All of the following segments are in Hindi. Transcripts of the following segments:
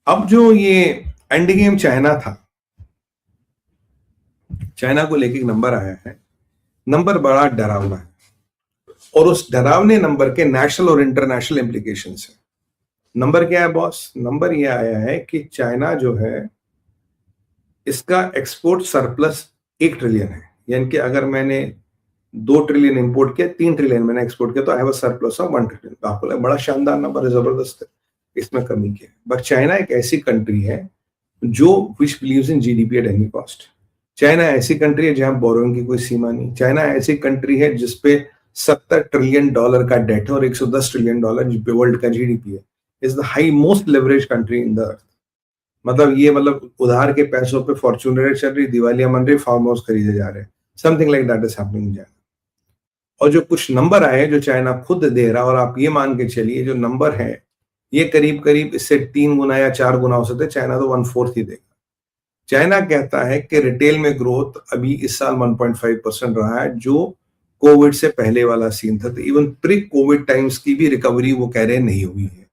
अब जो ये एंड गेम चाइना था, चाइना को लेके एक नंबर आया है, नंबर बड़ा डरावना है और उस डरावने नंबर के नेशनल और इंटरनेशनल इम्प्लीकेशंस है। नंबर क्या है बॉस? नंबर ये आया है कि चाइना जो है, इसका एक्सपोर्ट सरप्लस 1 ट्रिलियन है। यानी कि अगर मैंने 2 ट्रिलियन इंपोर्ट किया, 3 ट्रिलियन मैंने एक्सपोर्ट किया, तो I have a surplus of 1 trillion. तो आपको लगा बड़ा शानदार नंबर है, जबरदस्त है, इसमें कमी क्या है? बट चाइना एक ऐसी कंट्री है जो which believes in GDP at any cost. China ऐसी कंट्री है जहां बोरोइंग की कोई सीमा नहीं। चाइना ऐसी कंट्री है जिसपे $70 ट्रिलियन का डेट है और $110 ट्रिलियन वर्ल्ड का जीडीपी है। Is the high most leverage country in the earth. मतलब उधार के पैसों पे फॉर्च्यूनर चल रही, दिवालियां मन रही, फार्म हाउस खरीदे जा रहे हैं। Something like that is happening in China. और जो कुछ नंबर आए जो चाइना खुद दे रहा, और आप ये मान के चलिए जो नंबर है ये करीब करीब इससे 3 गुना या 4 गुना हो सकते हैं। चाइना तो 1/4 ही देगा। चाइना कहता है कि रिटेल में ग्रोथ अभी इस साल 1.5% रहा है, जो कोविड से पहले वाला सीन था। तो इवन प्री कोविड टाइम्स की भी रिकवरी वो कह रहे नहीं हुई है।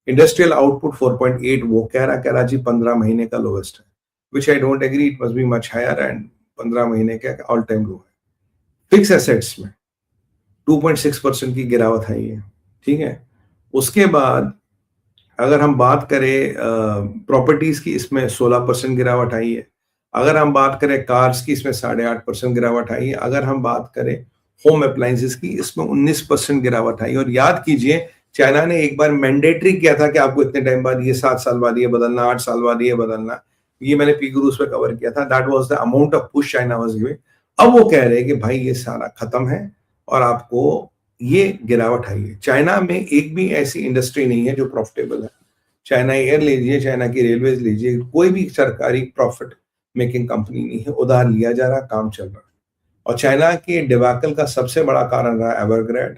इंडस्ट्रियल आउटपुट 4.8 वो कह रहा जी 15 महीने का लोएस्ट है, which I don't agree, it must be much higher, and 15 महीने का ऑल टाइम लो है। फिक्स एसेट्स में 2.6% की गिरावट आई है, ठीक है। उसके बाद अगर हम बात करें प्रॉपर्टीज की, इसमें 16% गिरावट आई है। अगर हम बात करें कार्स की, इसमें 8.5% गिरावट आई है। अगर हम बात करें होम अप्लायंसेस की, इसमें 19% गिरावट आई। और याद कीजिए चाइना ने एक बार मैंडेटरी किया था कि आपको इतने टाइम बाद, ये 7 साल बाद ये बदलना, 8 साल बाद ये बदलना। ये मैंने पी गुरुस पे कवर किया था। That was the amount of push China was giving. अब वो कह रहे हैं कि भाई ये सारा खत्म है और आपको ये गिरावट आई है। चाइना में एक भी ऐसी इंडस्ट्री नहीं है जो प्रॉफिटेबल है। चाइना एयर लीजिए, चाइना की रेलवेज लीजिए, कोई भी सरकारी प्रॉफिट मेकिंग कंपनी नहीं है। उधार लिया जा रहा, काम चल रहा है। और चाइना के डिबैकल का सबसे बड़ा कारण रहा एवरग्रैंड,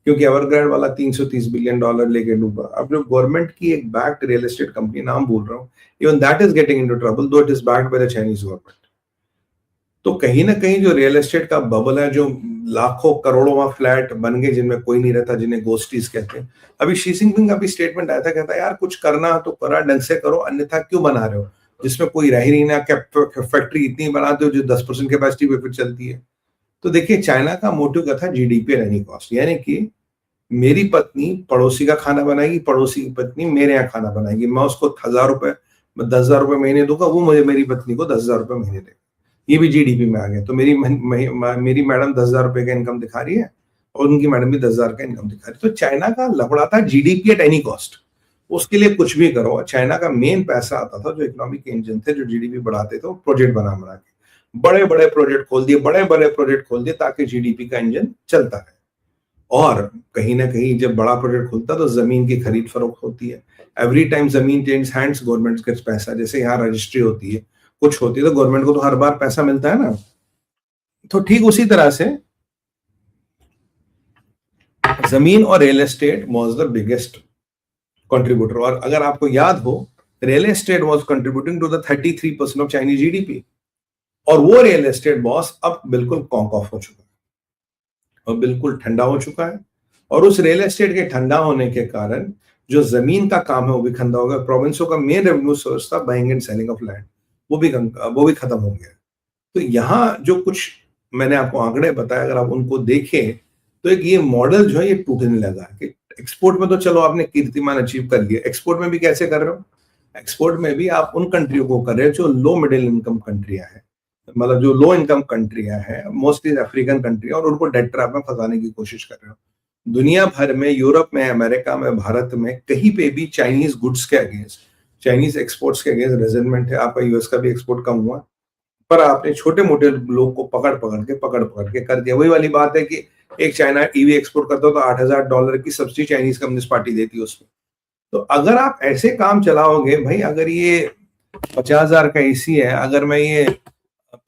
क्योंकि एवरग्रैंड वाला $330 बिलियन लेके डूबा। अब जो गवर्नमेंट की एक बैक्ड रियल एस्टेट कंपनी, नाम बोल रहा हूँ, even that is getting into trouble, though it is backed by the Chinese government. तो कहीं ना कहीं जो रियल एस्टेट का बबल है, जो लाखों करोड़ों में फ्लैट बन गए जिनमें कोई नहीं रहता, जिन्हें गोस्टीज कहते हैं। अभी शी जिनपिंग का भी स्टेटमेंट आया था, कहता है यार कुछ करना तो करा, ढंग से करो, अन्यथा क्यों बना रहे हो जिसमें कोई रह ही नहीं ना। फैक्ट्री इतनी बनाते हो जो 10% कैपेसिटी पे फिर चलती है। तो देखिए चाइना का मोटिव क्या था? GDP at any cost. यानी कि मेरी पत्नी पड़ोसी का खाना बनाएगी, पड़ोसी की पत्नी मेरे यहाँ खाना बनाएगी। मैं उसको 1,000 रुपए, 10,000 रुपए महीने दूंगा, वो मुझे, मेरी पत्नी को 10,000 रुपए महीने देगा। ये भी जीडीपी में आ गया। तो मेरी मैडम 10,000 रुपए का इनकम दिखा रही है और उनकी मैडम भी 10,000 का इनकम दिखा रही है। तो चाइना का लफड़ा था जीडीपी एट एनी कॉस्ट। उसके लिए कुछ भी करो। चाइना का मेन पैसा आता था, जो इकोनॉमिक इंजन थे, जो जीडीपी बढ़ाते थे, वो प्रोजेक्ट बना के बड़े बड़े प्रोजेक्ट खोल दिए, बड़े बड़े प्रोजेक्ट खोल दिए, ताकि जीडीपी का इंजन चलता है। और कहीं ना कहीं जब बड़ा प्रोजेक्ट खुलता है तो जमीन की खरीद फरोख्त होती है। एवरी टाइम जमीन चेंज हैंड्स, गवर्नमेंट के पैसा, जैसे यहाँ रजिस्ट्री होती है, कुछ होती है, तो गवर्नमेंट को तो हर बार पैसा मिलता है ना। तो ठीक उसी तरह से जमीन और real estate was the biggest contributor. और अगर आपको याद हो, real estate was contributing to the 33% of Chinese GDP. और वो रियल एस्टेट बॉस अब बिल्कुल कॉन्क ऑफ हो चुका है और बिल्कुल ठंडा हो चुका है। और उस रियल एस्टेट के ठंडा होने के कारण जो जमीन का काम है वो भी ठंडा हो गया। प्रोविंसों का मेन रेवेन्यू सोर्स था buying and selling of land, वो भी खत्म हो गया। तो यहाँ जो कुछ मैंने आपको आंकड़े बताया, अगर आप उनको देखें तो एक ये मॉडल जो है ये टूटने लगा कि एक्सपोर्ट में तो चलो आपने कीर्तिमान अचीव कर लिया, एक्सपोर्ट में भी कैसे कर रहे हो? एक्सपोर्ट में भी आप उन कंट्रियों को कर रहे हो जो लो मिडिल इनकम कंट्रियां हैं, मतलब जो लो इनकम कंट्रियां हैं, मोस्टली अफ्रीकन कंट्री, और उनको डेट ट्रैप में फंसाने की कोशिश कर रहे हो। दुनिया भर में, यूरोप में, अमेरिका में, भारत में, कहीं पे भी चाइनीज गुड्स के अगेंस्ट, चाइनीज एक्सपोर्ट्स के अगेंस्ट रेजिस्टेंट है। आपका यूएस का भी एक्सपोर्ट कम हुआ, पर आपने छोटे मोटे लोग को पकड़ के कर दिया। वही वाली बात है कि एक चाइना ईवी एक्सपोर्ट करता हो तो $8,000 की सब्सिडी चाइनीज कम्युनिस्ट पार्टी देती है उसमें। तो अगर आप ऐसे काम चलाओगे भाई, अगर ये 50,000 का एसी है, अगर मैं ये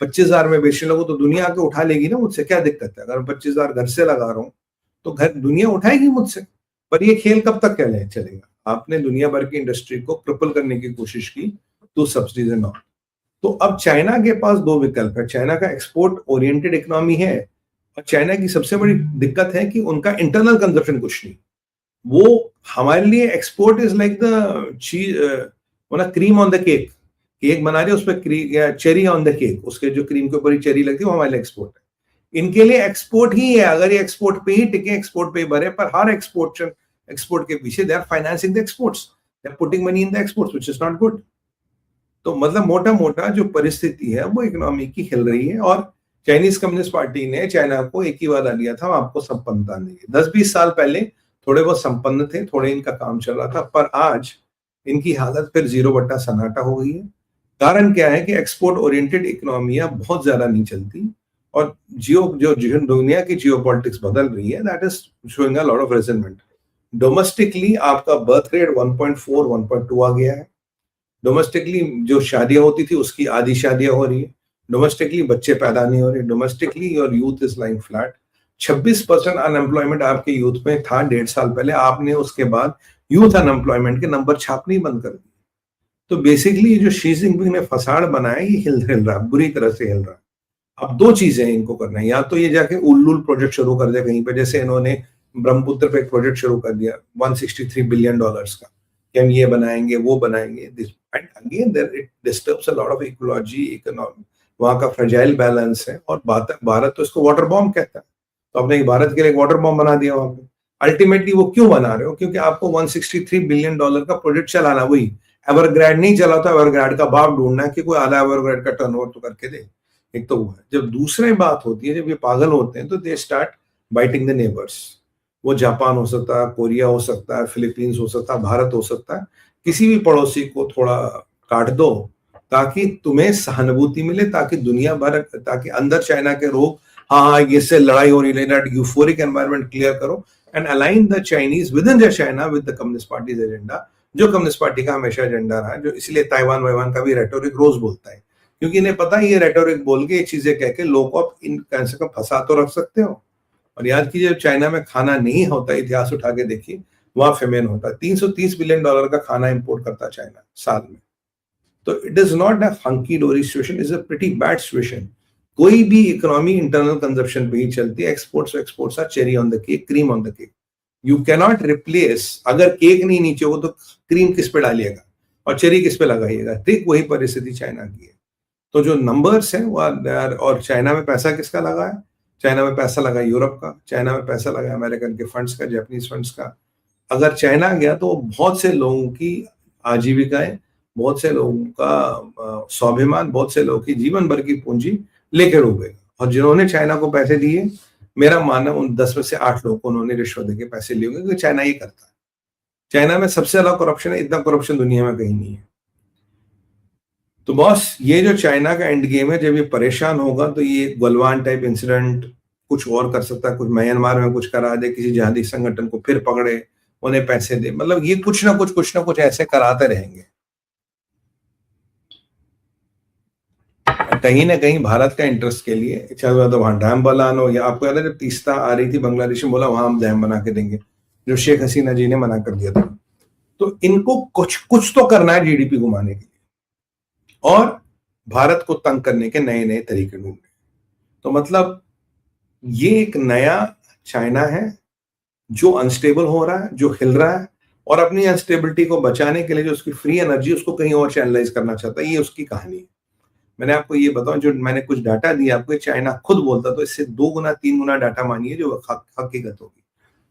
25,000 में बेचने लगूं तो दुनिया आके उठा लेगी ना मुझसे, क्या दिक्कत है? अगर मैं 25,000 घर से लगा रहा हूँ तो घर दुनिया उठाएगी मुझसे। पर ये खेल कब तक चलेगा? आपने दुनिया भर की इंडस्ट्री को क्रिपल करने की कोशिश की तो सब्सिडीज एंड ऑल। तो अब चाइना के पास दो विकल्प है। चाइना का एक्सपोर्ट ओरिएंटेड इकोनॉमी है, और चाइना की सबसे बड़ी दिक्कत है कि उनका इंटरनल कंजप्शन कुछ नहीं। वो हमारे लिए एक्सपोर्ट इज लाइक द चीज, वो ना cream on the cake, cake बना रहे उस पर चेरी ऑन द केक, उसके जो क्रीम के ऊपर ही चेरी लगती है वो हमारे लिए एक्सपोर्ट है। इनके लिए एक्सपोर्ट ही है, अगर ये एक्सपोर्ट पे ही टिके, एक्सपोर्ट पे ही भरे, पर हर एक्सपोर्ट के पीछे they are financing the exports, they are putting money in the exports which is not good. तो मतलब मोटा मोटा जो परिस्थिति है वो इकोनॉमी की हिल रही है। और चाइनीज कम्युनिस्ट पार्टी ने चाइना को एक ही वादा दिया था, आपको संपन्नता देंगे। 10-20 साल पहले थोड़े बहुत संपन्न थे, थोड़े इनका काम चल रहा था, पर आज इनकी हालत फिर जीरो बट्टा सन्नाटा हो गई है। कारण क्या है कि एक्सपोर्ट ओरिएंटेड इकोनॉमियां बहुत ज्यादा नहीं चलती, और जो दुनिया की जियो पॉलिटिक्स बदल रही है, that is showing a lot of resentment. Domestically आपका बर्थ रेट 1.4 1.2 आ गया है। डोमेस्टिकली जो शादियां होती थी उसकी आधी शादियां हो रही है। डोमेस्टिकली बच्चे पैदा नहीं हो रहे। Domestically your youth is lying flat. 26% unemployment आपके यूथ में था 1.5 साल पहले, आपने उसके बाद यूथ अनएम्प्लॉयमेंट के नंबर छापने ही बंद कर दिए। तो बेसिकली जो शी जिनपिंग ने फसाड़ बनाया ये हिल रहा, बुरी तरह से हिल रहा। अब दो चीजें इनको करना है, या तो ये जाके उल्लूल प्रोजेक्ट शुरू कर दे कहीं पे, जैसे इन्होंने ब्रह्मपुत्र पे एक प्रोजेक्ट शुरू कर दिया $163 बिलियन का, कि हम ये बनाएंगे वो बनाएंगे। And again there it disturbs a lot of ecology, economy, वहां का फ्रेजाइल बैलेंस है। और भारत तो इसको वाटर बॉम्ब कहता है, तो आपने भारत के लिए एक वाटर बॉम्ब बना दिया वहां पे। अल्टीमेटली वो क्यों बना रहे हो? क्योंकि आपको $163 बिलियन का प्रोजेक्ट चलाना, वही एवरग्राड नहीं चला था, एवरग्राड का बाप ढूंढना है कि कोई आधा एवरग्राड का टर्नओवर तो करके दे। एक तो वो है। जब दूसरी बात होती है, जब ये पागल होते हैं तो they start biting the neighbours. वो जापान हो सकता है, कोरिया हो सकता है, फिलीपींस हो सकता है, भारत हो सकता है, किसी भी पड़ोसी को थोड़ा काट दो ताकि तुम्हें सहानुभूति मिले, ताकि दुनिया भर, ताकि अंदर चाइना के लोग, हाँ इससे लड़ाई हो रही है, यूफोरिक एनवायरनमेंट क्लियर करो and align the Chinese with in the China with the communist parties agenda, जो कम्युनिस्ट पार्टी का हमेशा एजेंडा रहा है, जो इसलिए ताइवान वाइवान का भी रेटोरिक रोज बोलता है, क्योंकि इन्हें पता है ये रेटोरिक बोल के ये चीजें कह के लोगों को इन कम से कम फंसा तो रख सकते हो। और याद कीजिए चाइना में खाना नहीं होता, इतिहास उठा के देखिए, वहां फेमेन होता है। $330 बिलियन का खाना इंपोर्ट करता है चाइना साल में। तो it is not a hunky dory situation, is a pretty bad situation. कोई भी इकोनॉमी इंटरनल कंजप्शन पे ही चलती है। Exports are cherry on the cake, cream on the cake. You cannot replace, अगर केक नहीं नीचे हो तो क्रीम किस पे डालिएगा और चेरी किस पे लगाइएगा? ठीक वही परिस्थिति चाइना की है। तो जो नंबर्स हैं वो, और चाइना में पैसा किसका लगा है? चाइना में पैसा लगा यूरोप का, चाइना में पैसा लगा अमेरिकन के फंड्स का, जापानीज फंड्स का। अगर चाइना गया तो बहुत से लोगों की आजीविकाएं, बहुत से लोगों का स्वाभिमान, बहुत से लोगों की जीवन भर की पूंजी लेकर डूबेगा। और जिन्होंने चाइना को पैसे दिए, मेरा मानना उन 10 में से 8 लोगों को उन्होंने रिश्वत देके पैसे लिए होंगे, क्योंकि चाइना ये करता है। चाइना में सबसे ज्यादा करप्शन है, इतना करप्शन दुनिया में कहीं नहीं है। तो बॉस, ये जो चाइना का एंड गेम है, जब ये परेशान होगा तो ये गलवान टाइप इंसिडेंट कुछ और कर सकता है, कुछ म्यांमार में कुछ करा दे, किसी जिहादी संगठन को फिर पकड़े, उन्हें पैसे दे, मतलब ये कुछ ना कुछ ऐसे कराते रहेंगे। कहीं ना कहीं भारत का इंटरेस्ट के लिए, चाहे तो वहां डैम बनाना, या आपको याद है जब तीस्ता आ रही थी बांग्लादेश में, बोला वहां हम डैम बना के देंगे, जो शेख हसीना जी ने मना कर दिया था। तो इनको कुछ तो करना है जीडीपी घुमाने के लिए, और भारत को तंग करने के नए नए तरीके ढूंढने। तो मतलब ये एक नया चाइना है जो अनस्टेबल हो रहा है, जो हिल रहा है, और अपनी अनस्टेबिलिटी को बचाने के लिए जो उसकी फ्री एनर्जी उसको कहीं और चैनलाइज करना चाहता है। ये उसकी कहानी है। मैंने आपको ये बताऊं, जो मैंने कुछ डाटा दिया आपको, चाइना खुद बोलता तो इससे 2 गुना 3 गुना डाटा मानिए जो हकीकत होगी।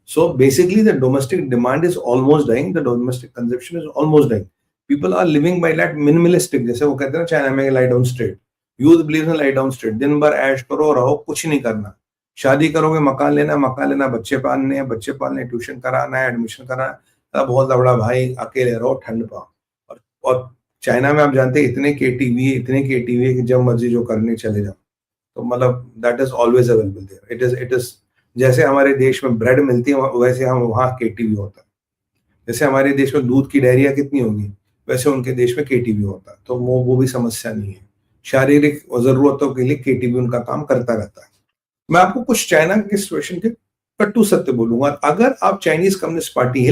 So basically the domestic demand is almost dying, the domestic consumption is almost dying. People are living by that minimalistic, जैसे वो कहते हैं ना चाइना में, lie down straight. Youth believes in lie down straight. दिन भर ऐश करो, रहो, कुछ नहीं करना। शादी करोगे, मकान लेना, बच्चे पालने, ट्यूशन कराना है, एडमिशन कराना, बहुत बड़ा भाई, अकेले रहो, ठंड पाओ। और चाइना में आप जानते हैं इतने केटीवी है कि जब मर्जी जो करने चले जाओ। तो मतलब that is always available there. It is जैसे हमारे देश में ब्रेड मिलती है, वैसे हम वहाँ केटीवी होता है। जैसे हमारे देश में दूध की डेयरियां कितनी होगी, वैसे उनके देश में केटीवी होता है। तो वो भी समस्या नहीं है। शारीरिक जरूरतों के लिए केटीवी उनका काम करता रहता है। मैं आपको कुछ चाइना की सिचुएशन के कट्टू सत्य बोलूंगा। अगर आप चाइनीज कम्युनिस्ट पार्टी